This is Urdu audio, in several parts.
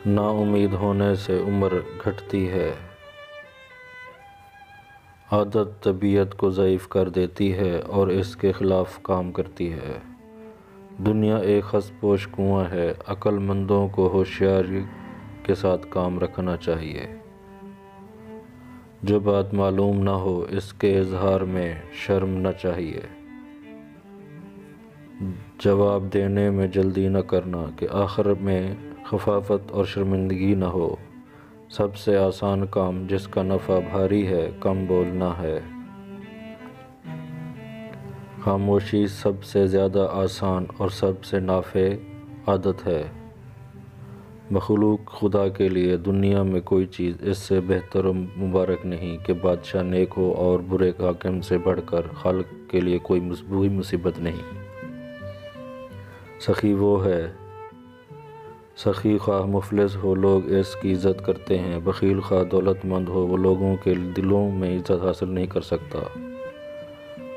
نا امید ہونے سے عمر گھٹتی ہے، عادت طبیعت کو ضعیف کر دیتی ہے اور اس کے خلاف کام کرتی ہے۔ دنیا ایک ہنس پوش کنواں ہے، عقل مندوں کو ہوشیاری کے ساتھ کام رکھنا چاہیے۔ جو بات معلوم نہ ہو اس کے اظہار میں شرم نہ چاہیے۔ جواب دینے میں جلدی نہ کرنا کہ آخر میں خفافت اور شرمندگی نہ ہو۔ سب سے آسان کام جس کا نفع بھاری ہے کم بولنا ہے۔ خاموشی سب سے زیادہ آسان اور سب سے نافع عادت ہے۔ مخلوق خدا کے لیے دنیا میں کوئی چیز اس سے بہتر و مبارک نہیں کہ بادشاہ نیک ہو اور برے حاکم سے بڑھ کر خالق کے لیے کوئی مصیبت نہیں۔ سخی وہ ہے، سخی خواہ مفلس ہو لوگ اس کی عزت کرتے ہیں، بخیل خواہ دولت مند ہو وہ لوگوں کے دلوں میں عزت حاصل نہیں کر سکتا۔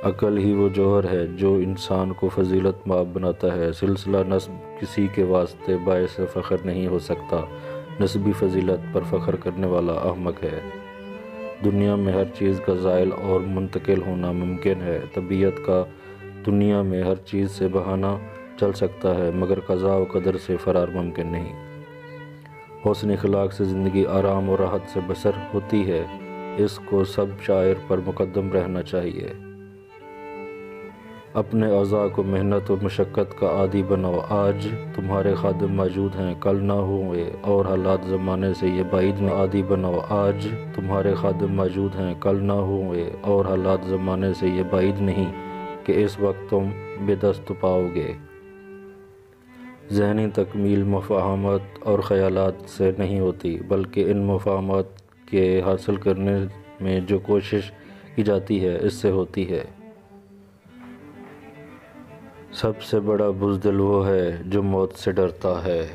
عقل ہی وہ جوہر ہے جو انسان کو فضیلت مآب بناتا ہے۔ سلسلہ نسب کسی کے واسطے باعث فخر نہیں ہو سکتا، نسبی فضیلت پر فخر کرنے والا احمق ہے۔ دنیا میں ہر چیز کا زائل اور منتقل ہونا ممکن ہے، طبیعت کا دنیا میں ہر چیز سے بہانہ چل سکتا ہے مگر قضاء و قدر سے فرار ممکن نہیں۔ حسن اخلاق سے زندگی آرام و راحت سے بسر ہوتی ہے، اس کو سب شعائر پر مقدم رہنا چاہیے۔ اپنے اعضاء کو محنت و مشقت کا عادی بناؤ، آج تمہارے خادم موجود ہیں کل نہ ہوں گے اور حالات زمانے سے یہ بعید نہیں۔ عادی بناؤ، آج تمہارے خادم موجود ہیں کل نہ ہوں گے اور حالات زمانے سے یہ بعید نہیں کہ اس وقت تم بے دست پاؤ گے۔ ذہنی تکمیل مفاہمت اور خیالات سے نہیں ہوتی بلکہ ان مفاہمات کے حاصل کرنے میں جو کوشش کی جاتی ہے اس سے ہوتی ہے۔ سب سے بڑا بزدل وہ ہے جو موت سے ڈرتا ہے۔